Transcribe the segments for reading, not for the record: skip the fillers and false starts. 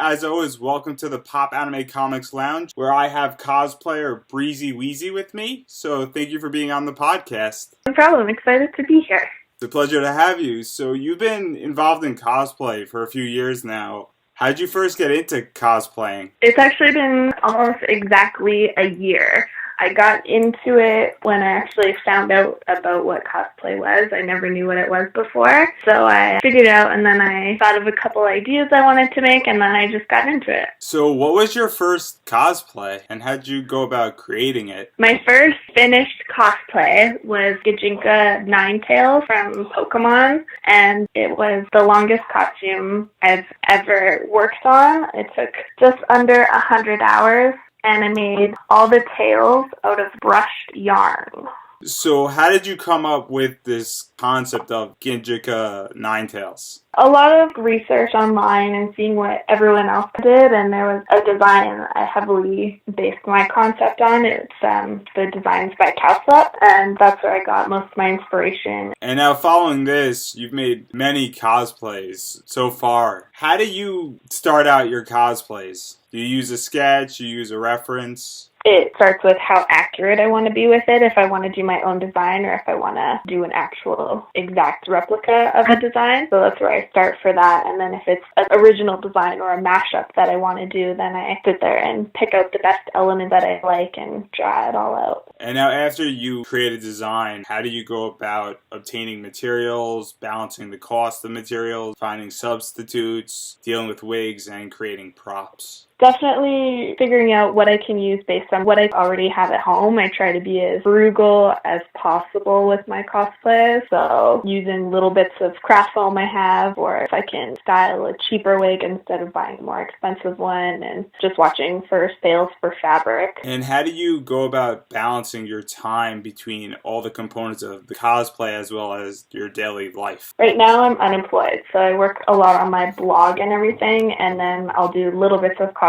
As always, welcome to the Popanimecomics Lounge, where I have Cosplayer Breeze Weeze with me. So thank you for being on the podcast. No problem. Excited to be here. It's a pleasure to have you. So you've been involved in cosplay for a few years now. How did you first get into cosplaying? It's actually been almost exactly a year. I got into it when I actually found out about what cosplay was. I never knew what it was before. So I figured it out, and then I thought of a couple ideas I wanted to make, and then I just got into it. So what was your first cosplay, and how did you go about creating it? My first finished cosplay was Gajinka Ninetales from Pokemon, and it was the longest costume I've ever worked on. It took just under 100 hours. And I made all the tails out of brushed yarn. So how did you come up with this concept of Gajinka Ninetales? A lot of research online and seeing what everyone else did, and there was a design I heavily based my concept on. It's the designs by Cowslip, and that's where I got most of my inspiration. And now following this, you've made many cosplays so far. How do you start out your cosplays? Do you use a sketch? Do you use a reference? It starts with how accurate I want to be with it, if I want to do my own design or if I want to do an actual exact replica of a design. So that's where I start for that. And then if it's an original design or a mashup that I want to do, then I sit there and pick out the best element that I like and draw it all out. And now after you create a design, how do you go about obtaining materials, balancing the cost of materials, finding substitutes, dealing with wigs, and creating props? Definitely figuring out what I can use based on what I already have at home. I try to be as frugal as possible with my cosplays, so using little bits of craft foam I have, or if I can style a cheaper wig instead of buying a more expensive one, and just watching for sales for fabric. And how do you go about balancing your time between all the components of the cosplay as well as your daily life? Right now I'm unemployed, so I work a lot on my blog and everything, and then I'll do little bits of cosplay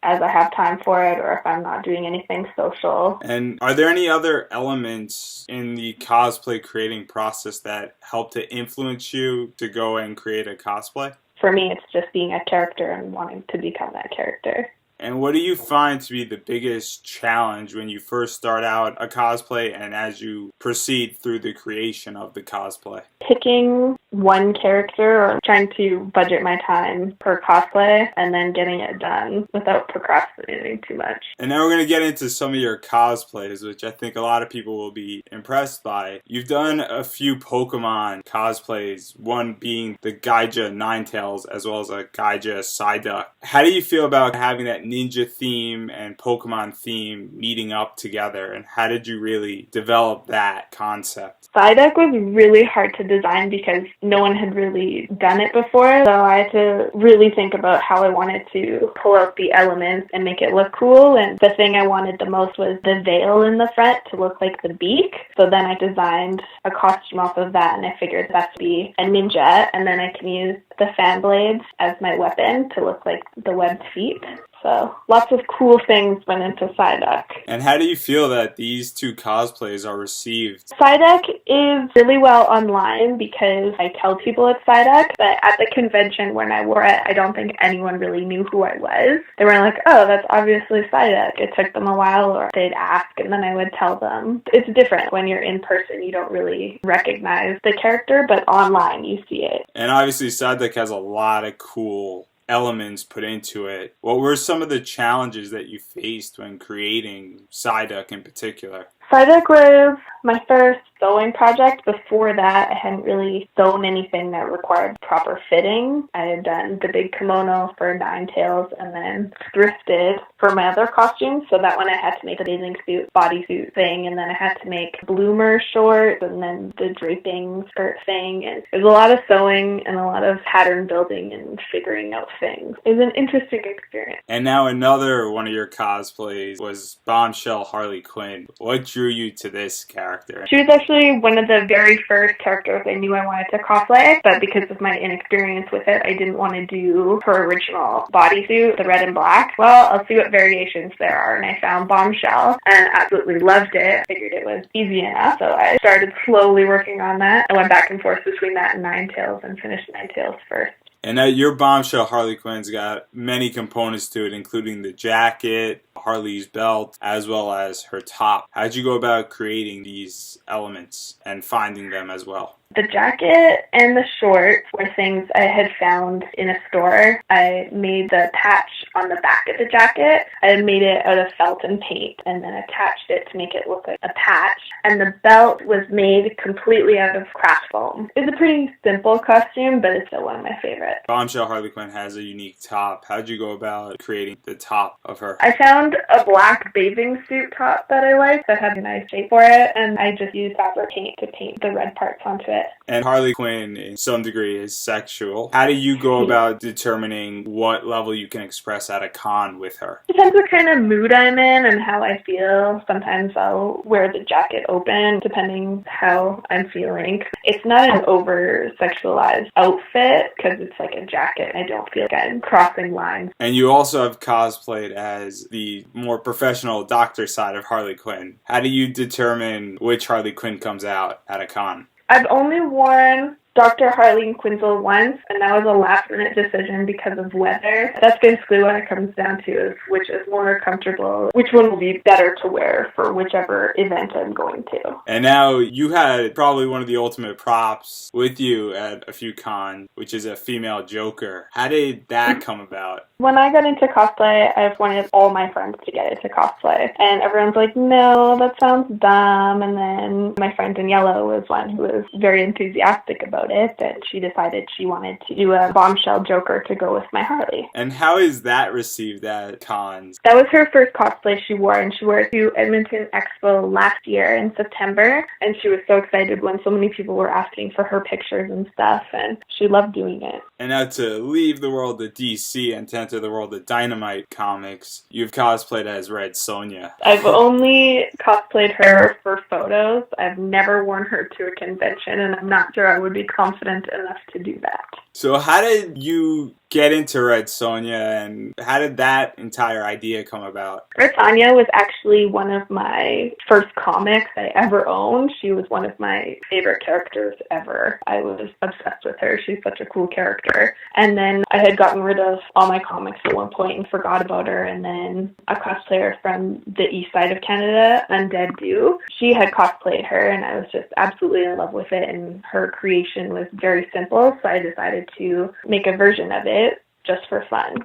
as I have time for it, or if I'm not doing anything social. And are there any other elements in the cosplay creating process that help to influence you to go and create a cosplay? For me, it's just being a character and wanting to become that character. And what do you find to be the biggest challenge when you first start out a cosplay and as you proceed through the creation of the cosplay? Picking one character or trying to budget my time per cosplay and then getting it done without procrastinating too much. And now we're going to get into some of your cosplays, which I think a lot of people will be impressed by. You've done a few Pokemon cosplays, one being the Gaija Ninetales as well as a Gaija Psyduck. How do you feel about having that ninja theme and Pokemon theme meeting up together, and how did you really develop that concept? Psyduck was really hard to design because no one had really done it before, so I had to really think about how I wanted to pull out the elements and make it look cool, and the thing I wanted the most was the veil in the front to look like the beak. So then I designed a costume off of that, and I figured that would be a ninja, and then I can use the fan blades as my weapon to look like the webbed feet. So lots of cool things went into Psyduck. And how do you feel that these two cosplays are received? Psyduck is really well online because I tell people it's Psyduck, but at the convention when I wore it, I don't think anyone really knew who I was. They were like, oh, that's obviously Psyduck. It took them a while, or they'd ask, and then I would tell them. It's different when you're in person. You don't really recognize the character, but online you see it. And obviously Psyduck has a lot of cool elements put into it. What were some of the challenges that you faced when creating Psyduck in particular? Psyduck was my first sewing project. Before that, I hadn't really sewn anything that required proper fitting. I had done the big kimono for Ninetales and then thrifted for my other costumes. So that one I had to make a bathing suit, bodysuit thing, and then I had to make bloomer shorts and then the draping skirt thing. And it was a lot of sewing and a lot of pattern building and figuring out things. It was an interesting experience. And now another one of your cosplays was Bombshell Harley Quinn. What drew you to this character? She was actually one of the very first characters I knew I wanted to cosplay, but because of my inexperience with it, I didn't want to do her original bodysuit, the red and black. Well, I'll see what variations there are, and I found Bombshell and absolutely loved it. I figured it was easy enough, so I started slowly working on that. I went back and forth between that and Ninetales and finished Ninetales first. And your bombshell Harley Quinn's got many components to it, including the jacket, Harley's belt, as well as her top. How'd you go about creating these elements and finding them as well? The jacket and the shorts were things I had found in a store. I made the patch on the back of the jacket. I had made it out of felt and paint and then attached it to make it look like a patch. And the belt was made completely out of craft foam. It's a pretty simple costume, but it's still one of my favorites. Bombshell Harley Quinn has a unique top. How'd you go about creating the top of her? I found a black bathing suit top that I liked that had a nice shape for it, and I just used fabric paint to paint the red parts onto it. And Harley Quinn, in some degree, is sexual. How do you go about determining what level you can express at a con with her? Depends what kind of mood I'm in and how I feel. Sometimes I'll wear the jacket open, depending how I'm feeling. It's not an over-sexualized outfit, because it's like a jacket. I don't feel like I'm crossing lines. And you also have cosplayed as the more professional doctor side of Harley Quinn. How do you determine which Harley Quinn comes out at a con? I've only worn Dr. Harley Quinzel once, and that was a last-minute decision because of weather. That's basically what it comes down to, is which is more comfortable, which one will be better to wear for whichever event I'm going to. And now you had probably one of the ultimate props with you at a few cons, which is a female Joker. How did that come about? When I got into cosplay, I wanted all my friends to get into cosplay. And everyone's like, no, that sounds dumb. And then my friend in yellow was one who was very enthusiastic about it. And she decided she wanted to do a bombshell Joker to go with my Harley. And how is that received at cons? That was her first cosplay she wore. And she wore it to Edmonton Expo last year in September. And she was so excited when so many people were asking for her pictures and stuff. And she loved doing it. And now to leave the world of DC and to enter the world of Dynamite Comics, you've cosplayed as Red Sonja. I've only cosplayed her for photos. I've never worn her to a convention, and I'm not sure I would be confident enough to do that. So how did you get into Red Sonja, and how did that entire idea come about? Red Sonja was actually one of my first comics I ever owned. She was one of my favorite characters ever. I was obsessed with her. She's such a cool character. And then I had gotten rid of all my comics at one point and forgot about her. And then a cosplayer from the east side of Canada, Undead Do, she had cosplayed her, and I was just absolutely in love with it. And her creation was very simple, so I decided to make a version of it just for fun.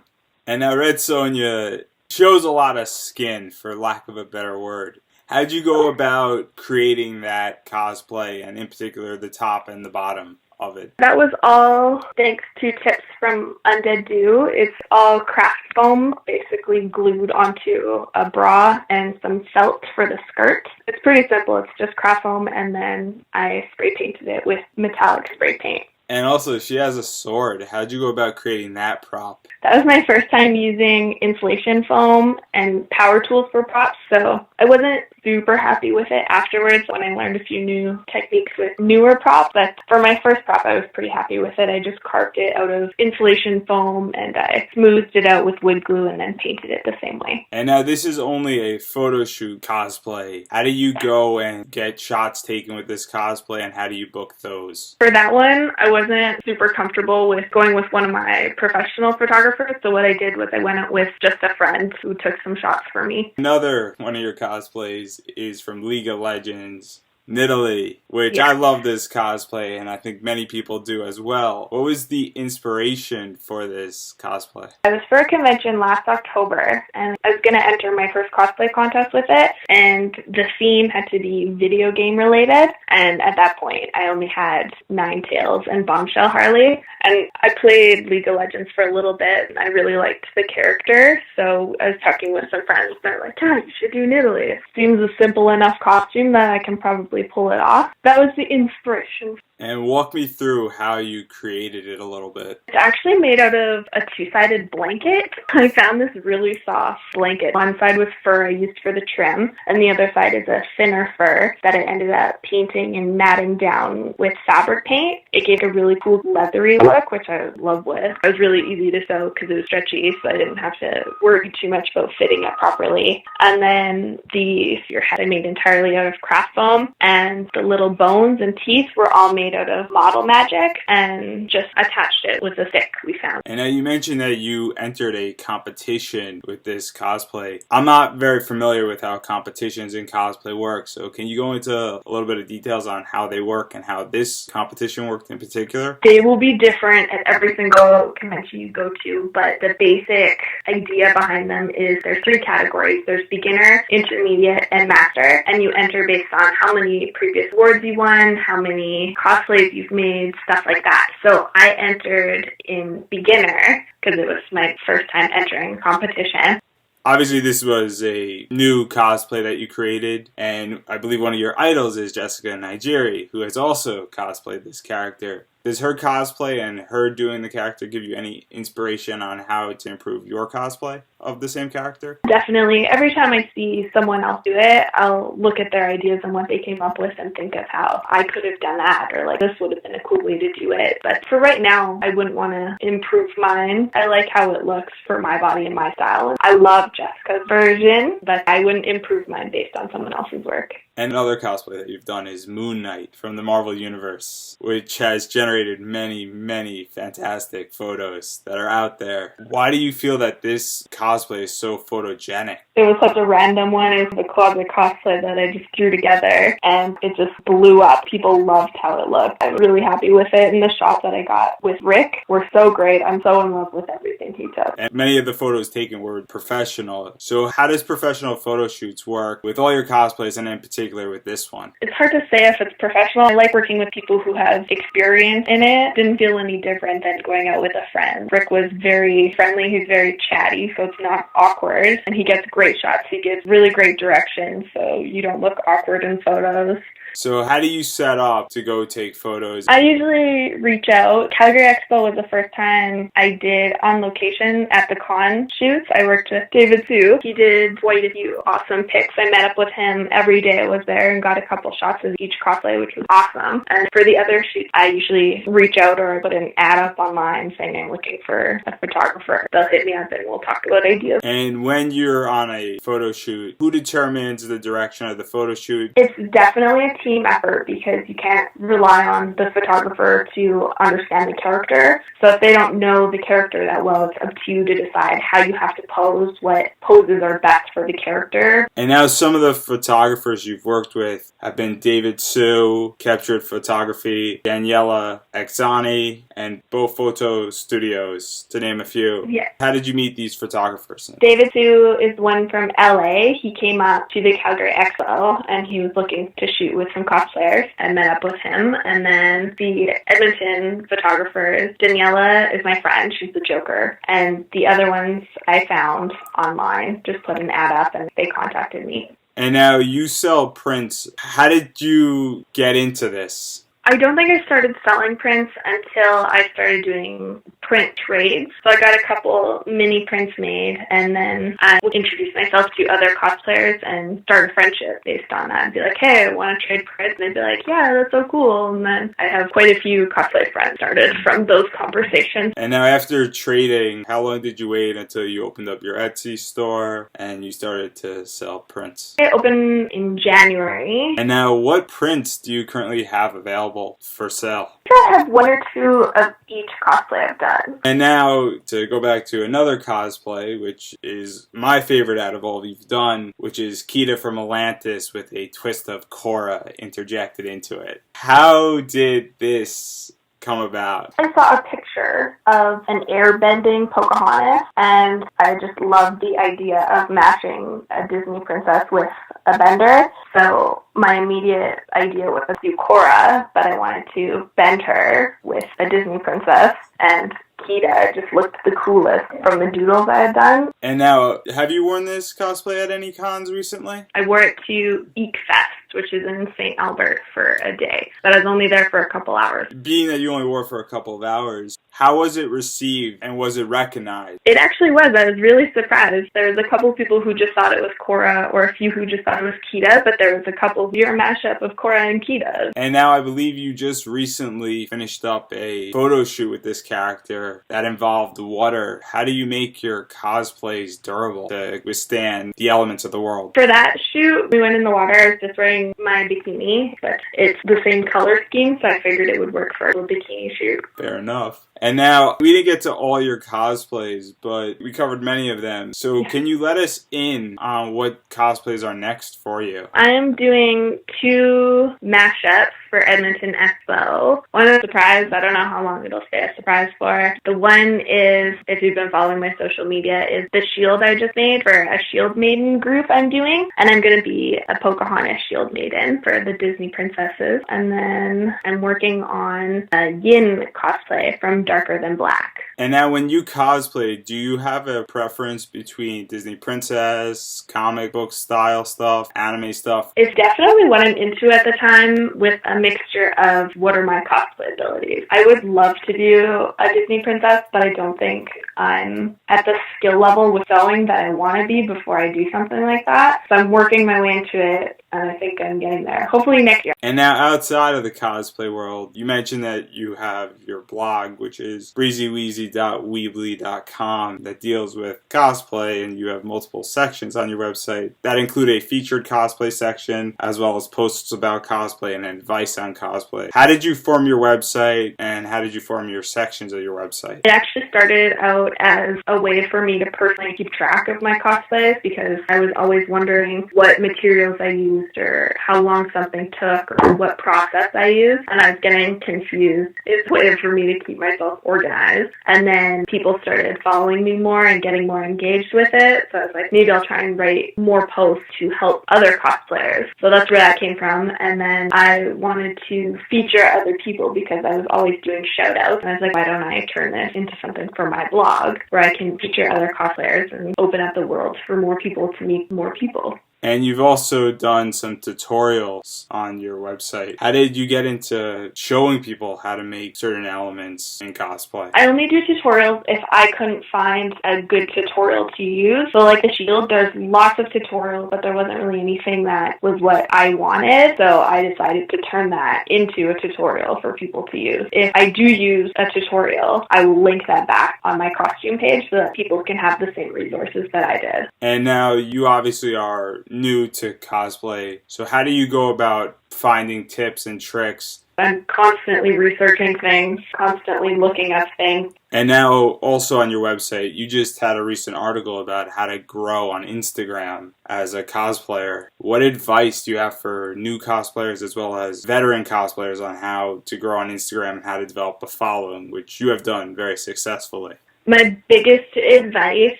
And now Red Sonja shows a lot of skin, for lack of a better word. How'd you go about creating that cosplay, and in particular the top and the bottom of it? That was all thanks to tips from Undead Do. It's all craft foam, basically glued onto a bra and some felt for the skirt. It's pretty simple. It's just craft foam, and then I spray painted it with metallic spray paint. And also, she has a sword. How'd you go about creating that prop? That was my first time using insulation foam and power tools for props, so I wasn't super happy with it afterwards when I learned a few new techniques with newer props. But for my first prop, I was pretty happy with it. I just carved it out of insulation foam, and I smoothed it out with wood glue and then painted it the same way. And now this is only a photo shoot cosplay. How do you go and get shots taken with this cosplay, and how do you book those? For that one, I wasn't super comfortable with going with one of my professional photographers, so what I did was I went out with just a friend who took some shots for me. Another one of your cosplays is from League of Legends, Nidalee, which I love this cosplay, and I think many people do as well. What was the inspiration for this cosplay? I was for a convention last October, and I was going to enter my first cosplay contest with it, and the theme had to be video game related, and at that point, I only had Ninetales and Bombshell Harley, and I played League of Legends for a little bit, and I really liked the character, so I was talking with some friends, and they're like, you should do Nidalee. It seems a simple enough costume that I can probably pull it off. That was the inspiration. And walk me through how you created it a little bit. It's actually made out of a two-sided blanket. I found this really soft blanket. One side was fur I used for the trim, and the other side is a thinner fur that I ended up painting and matting down with fabric paint. It gave a really cool leathery look, which I love with. It was really easy to sew because it was stretchy, so I didn't have to worry too much about fitting it properly. And then the spearhead I made entirely out of craft foam, and the little bones and teeth were all made out of model magic and just attached it with a stick we found. And now you mentioned that you entered a competition with this cosplay. I'm not very familiar with how competitions in cosplay work, so can you go into a little bit of details on how they work and how this competition worked in particular? They will be different at every single convention you go to, but the basic idea behind them is there's 3 categories. There's beginner, intermediate, and master, and you enter based on how many previous awards you won, how many cosplays you've made, stuff like that. So I entered in beginner because it was my first time entering competition. Obviously, this was a new cosplay that you created, and I believe one of your idols is Jessica Nigeri, who has also cosplayed this character. Does her cosplay and her doing the character give you any inspiration on how to improve your cosplay of the same character? Definitely. Every time I see someone else do it, I'll look at their ideas and what they came up with and think of how I could have done that, or like this would have been a cool way to do it. But for right now, I wouldn't want to improve mine. I like how it looks for my body and my style. I love Jessica's version, but I wouldn't improve mine based on someone else's work. And another cosplay that you've done is Moon Knight from the Marvel Universe, which has generated many, many fantastic photos that are out there. Why do you feel that this cosplay is so photogenic? It was such a random one. It was a closet cosplay that I just threw together, and it just blew up. People loved how it looked. I'm really happy with it, and the shots that I got with Rick were so great. I'm so in love with everything he took. And many of the photos taken were professional. So how does professional photo shoots work with all your cosplays, and in particular with this one? It's hard to say if it's professional. I like working with people who have experience in it. Didn't feel any different than going out with a friend. Rick was very friendly. He's very chatty, so it's not awkward. And he gets great shots. He gives really great direction, so you don't look awkward in photos. So how do you set up to go take photos? I usually reach out. Calgary Expo was the first time I did on location at the con shoots. I worked with David Sue. He did quite a few awesome pics. I met up with him every day I was there and got a couple shots of each cosplay, which was awesome. And for the other shoots, I usually reach out or put an ad up online saying I'm looking for a photographer. They'll hit me up and we'll talk about ideas. And when you're on a photo shoot, who determines the direction of the photo shoot? It's definitely a team effort because you can't rely on the photographer to understand the character. So if they don't know the character that well, it's up to you to decide how you have to pose, what poses are best for the character. And now some of the photographers you've worked with have been David Sue, Captured Photography, Daniela Exani, and Bo Photo Studios, to name a few. Yes. How did you meet these photographers? David Sue is one from LA. He came up to the Calgary Expo and he was looking to shoot with some cosplayers. I met up with him. And then the Edmonton photographers, Daniela is my friend. She's the Joker. And the other ones I found online, just put an ad up and they contacted me. And now you sell prints. How did you get into this? I don't think I started selling prints until I started doing print trades. So I got a couple mini prints made, and then I would introduce myself to other cosplayers and start a friendship based on that. I'd be like, hey, I want to trade prints. And they'd be like, yeah, that's so cool. And then I have quite a few cosplay friends started from those conversations. And now after trading, how long did you wait until you opened up your Etsy store and you started to sell prints? I opened in January. And now what prints do you currently have available for sale? I have 1 or 2 of each cosplay I've done. And now to go back to another cosplay, which is my favorite out of all you've done, which is Kita from Atlantis with a twist of Korra interjected into it. How did this come about? I saw a picture of an airbending Pocahontas, and I just loved the idea of matching a Disney princess with a bender. So my immediate idea was to do Korra, but I wanted to bend her with a Disney princess, and Kita just looked the coolest from the doodles I had done. And now, have you worn this cosplay at any cons recently? I wore it to Eek Fest, which is in St. Albert, for a day. But I was only there for a couple hours. Being that you only wore it for a couple of hours, how was it received and was it recognized? It actually was. I was really surprised. There was a couple people who just thought it was Korra, or a few who just thought it was Kita, but there was a couple example, you're a mashup of Korra and Kita. And now I believe you just recently finished up a photo shoot with this character that involved water. How do you make your cosplays durable to withstand the elements of the world? For that shoot, we went in the water. I was just wearing my bikini, but it's the same color scheme, so I figured it would work for a bikini shoot. Fair enough. And now, we didn't get to all your cosplays, but we covered many of them. So can you let us in on what cosplays are next for you? I am doing 2 mashups for Edmonton Expo. One is a surprise. I don't know how long it'll stay a surprise for. The one is, if you've been following my social media, is the shield I just made for a Shield Maiden group I'm doing. And I'm going to be a Pocahontas Shield Maiden for the Disney princesses. And then I'm working on a Yin cosplay from Darker Than Black. And now when you cosplay, do you have a preference between Disney princess, comic book style stuff, anime stuff? It's definitely what I'm into at the time, with a mixture of what are my cosplay abilities. I would love to do a Disney princess, but I don't think I'm at the skill level with sewing that I want to be before I do something like that. So I'm working my way into it, and I think I'm getting there. Hopefully next year. And now outside of the cosplay world, you mentioned that you have your blog, which is breezyweeze.weebly.com, that deals with cosplay, and you have multiple sections on your website that include a featured cosplay section, as well as posts about cosplay and advice on cosplay. How did you form your website, and how did you form your sections of your website? It actually started out as a way for me to personally keep track of my cosplays, because I was always wondering what materials I used or how long something took or what process I used, and I was getting confused. It's a way for me to keep myself organized. And then people started following me more and getting more engaged with it, so I was like, maybe I'll try and write more posts to help other cosplayers. So that's where that came from. And then I wanted to feature other people because I was always doing shout outs, and I was like, why don't I turn this into something for my blog where I can feature other cosplayers and open up the world for more people to meet more people. And you've also done some tutorials on your website. How did you get into showing people how to make certain elements in cosplay? I only do tutorials if I couldn't find a good tutorial to use. So like the shield, there's lots of tutorials, but there wasn't really anything that was what I wanted. So I decided to turn that into a tutorial for people to use. If I do use a tutorial, I will link that back on my costume page so that people can have the same resources that I did. And now you obviously are new to cosplay, so how do you go about finding tips and tricks? I'm constantly researching things, constantly looking up things. And now also on your website, you just had a recent article about how to grow on Instagram as a cosplayer. What advice do you have for new cosplayers as well as veteran cosplayers on how to grow on Instagram and how to develop a following, which you have done very successfully? My biggest advice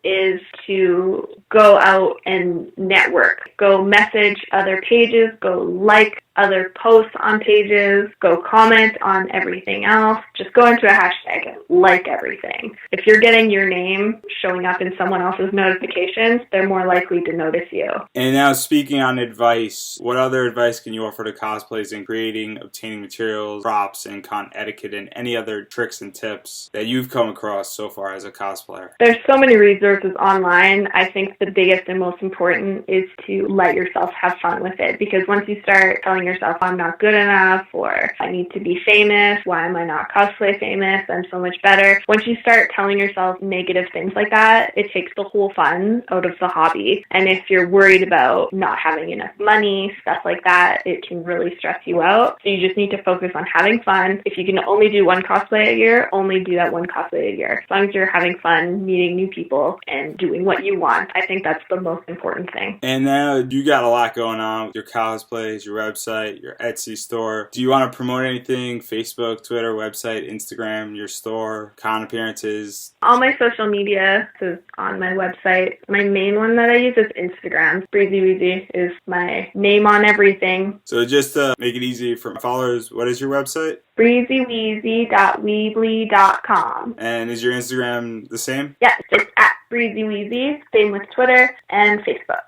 is to go out and network. Go message other pages, go like other posts on pages, go comment on everything else. Just go into a hashtag and like everything. If you're getting your name showing up in someone else's notifications, they're more likely to notice you. And now speaking on advice, what other advice can you offer to cosplayers in creating, obtaining materials, props, and con etiquette, and any other tricks and tips that you've come across so far as a cosplayer? There's so many resources online. I think the biggest and most important is to let yourself have fun with it, because once you start telling yourself, I'm not good enough, or I need to be famous, why am I not cosplay famous, I'm so much better. Once you start telling yourself negative things like that, it takes the whole fun out of the hobby. And if you're worried about not having enough money, stuff like that, it can really stress you out. So you just need to focus on having fun. If you can only do one cosplay a year, only do that one cosplay a year. As long as you're having fun, meeting new people, and doing what you want, I think that's the most important thing. And now you got a lot going on with your cosplays, your website, your Etsy store. Do you want to promote anything? Facebook, Twitter, website, Instagram, your store, con appearances? All my social media is on my website. My main one that I use is Instagram. Breezy Weeze is my name on everything. So just to make it easy for followers, what is your website? breezyweeze.weebly.com. And is your Instagram the same? Yeah, it's at Breezy Weeze. Same with Twitter and Facebook.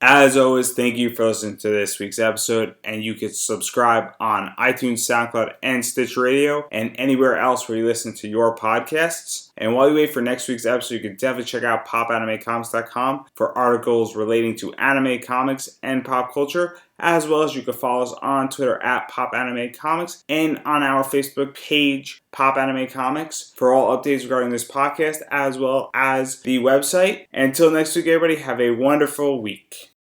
As always, thank you for listening to this week's episode, and you can subscribe on iTunes, SoundCloud, and Stitch Radio, and anywhere else where you listen to your podcasts. And while you wait for next week's episode, you can definitely check out Popanimecomics.com for articles relating to anime, comics, and pop culture, as well as you can follow us on Twitter at Popanimecomics and on our Facebook page, Pop Anime Comics, for all updates regarding this podcast as well as the website. And until next week, everybody, have a wonderful week.